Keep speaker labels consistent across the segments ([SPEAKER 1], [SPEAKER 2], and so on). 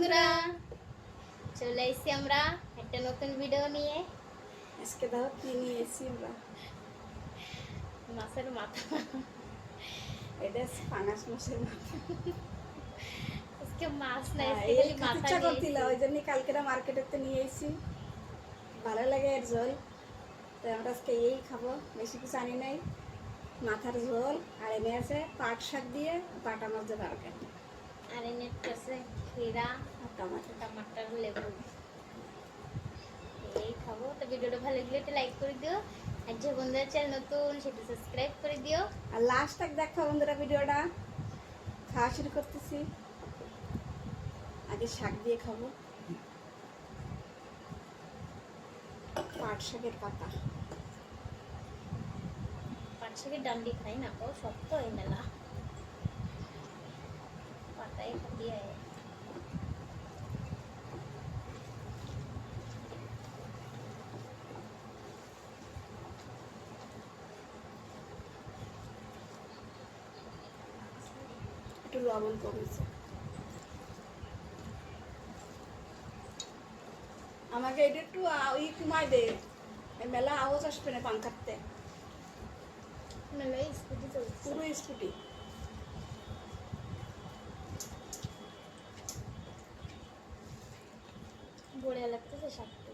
[SPEAKER 1] বন্ধুরা, চলে এসেছি আমরা একটা নতুন ভিডিও নিয়ে।
[SPEAKER 2] আজকে দাও কি নিয়ে এসেছি আমরা।
[SPEAKER 1] মাছের মাথা।
[SPEAKER 2] এটা পাঙাশ মাছের মাথা।
[SPEAKER 1] আজকে মাছ না, আজকে
[SPEAKER 2] এই
[SPEAKER 1] খালি
[SPEAKER 2] খাতে
[SPEAKER 1] মাথা
[SPEAKER 2] ইচ্ছা
[SPEAKER 1] নিয়ে
[SPEAKER 2] করছিল,
[SPEAKER 1] এসেছি।
[SPEAKER 2] ওই জন্য কালকেরা মার্কেটেতে নিয়ে এসেছি। ভালো লাগে এর ঝোল, তাই আমরা আজকে এই খাবো। বেশি কিছু আনি নাই, মাথার ঝোল আর এনে আছে পাট শাক দিয়ে বাটা মাছ দিয়ে তরকারি
[SPEAKER 1] আর এনে আছে ক্ষীরা,
[SPEAKER 2] আর টমাটো।
[SPEAKER 1] টমাটার, লেবু। এই খাবো। তো ভিডিওটা ভালো লাগলে একটা লাইক করে দিও, আর যে বন্ধুরা চ্যানেল নতুন সেটা সাবস্ক্রাইব করে দিও।
[SPEAKER 2] আর লাস্ট তক দেখো বন্ধুরা ভিডিওটা। খাওয়া শুরু করতেছি। আগে শাক দিয়ে খাবো, পাট শাকের পাতা।
[SPEAKER 1] পাট শাকের ডান্ডি খাই না, ও শক্ত এই মেলা পাতায় খাতি হয়।
[SPEAKER 2] একটু লবণ কমেছে। আমাকে এটা একটু কমায় দে, মেলা আওয়াজ আসবে না পাঙ্খাতে।
[SPEAKER 1] মেলায় স্কুটি চলছে,
[SPEAKER 2] পুরো স্কুটি।
[SPEAKER 1] বড়িয়া লাগতেছে শাকটা।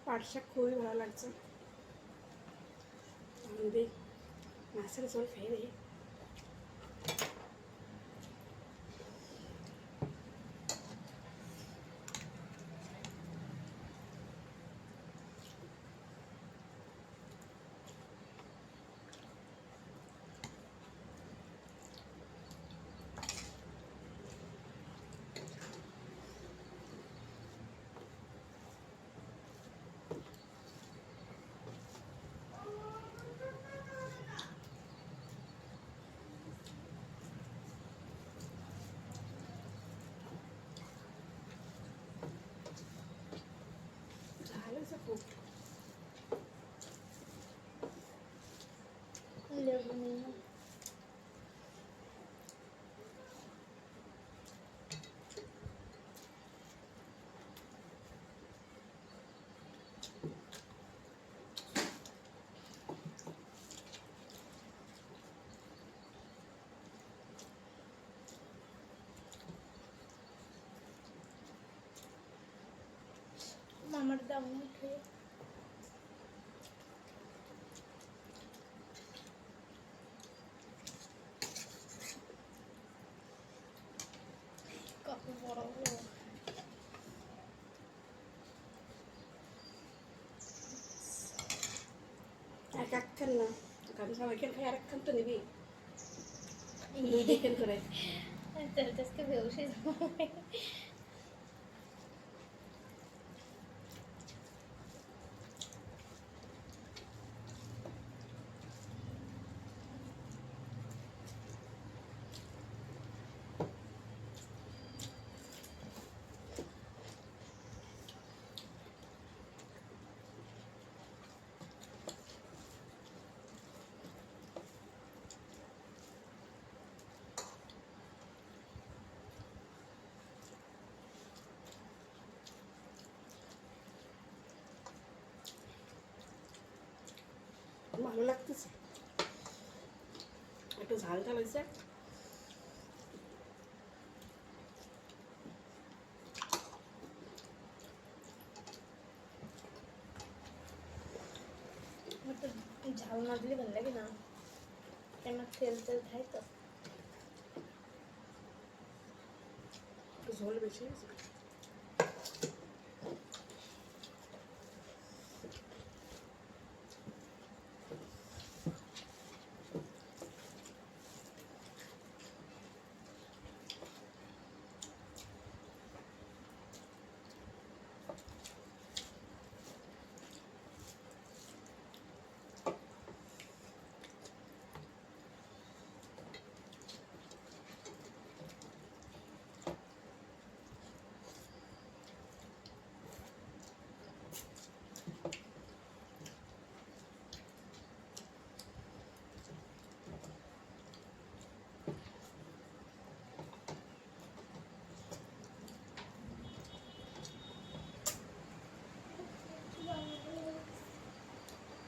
[SPEAKER 2] পাট শাক খুবই ভালো লাগছে। দেখ মাছের ঝোল খেয়ে দেখি।
[SPEAKER 1] লেবু নিয়ে আমার দাম উঠে কত বড় বড়
[SPEAKER 2] এক একখান না কারণ সবাইখান খাই আর একখান তো নিবি দুই দিকেন করে
[SPEAKER 1] তাহলে তো আজকে বেউসে যাবো
[SPEAKER 2] ভালো লাগতেছে একটু ঝাল ঝাল হয়েছে
[SPEAKER 1] আমার তো ঝাল না দিলে ভালো লাগে না আমার তেল তেল খাই তো
[SPEAKER 2] একটু ঝোল বেশি হয়েছে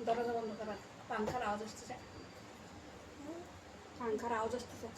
[SPEAKER 2] দরজা বন্ধ করা পাংখার আওয়াজ আসতেছে পাংখার আওয়াজ আসতেছে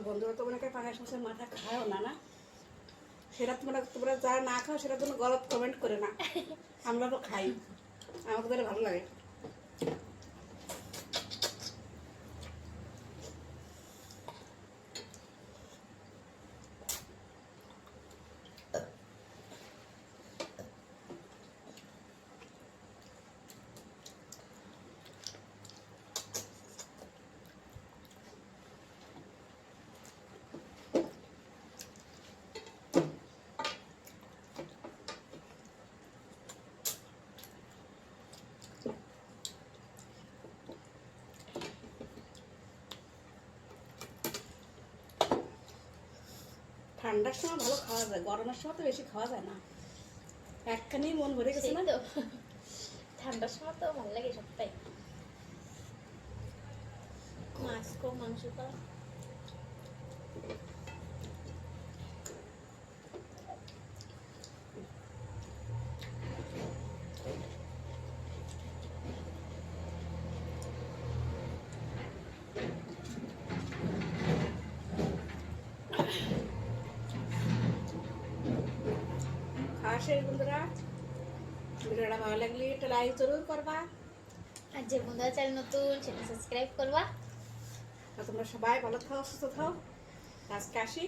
[SPEAKER 2] বন্ধুরা তো মনে করে পাঙাশ মাছের মাথা খায়ও না, না? সেটা তোমরা যারা না খাও সেটা তুমি গলত কমেন্ট করে না। আমরা তো খাই, আমাকে তো ভালো লাগে। ঠান্ডার সময় ভালো খাওয়া যায়, গরমের সময় তো বেশি খাওয়া যায় না। একখানি মন ভরে গেছে
[SPEAKER 1] সেই
[SPEAKER 2] না?
[SPEAKER 1] তো ঠান্ডার সময় তো ভালো লাগে সবটাই, মাছ কম মাংস কম।
[SPEAKER 2] খাওয়া শেষ বন্ধুরা, ভিডিওটা ভালো লাগলে একটা লাইক জরুর করবা,
[SPEAKER 1] আর যে বন্ধুরা চ্যানেল নতুন সেটা সাবস্ক্রাইব করবা।
[SPEAKER 2] আর তোমরা সবাই ভালো থাও, সুস্থ থাও। আজকে আসি।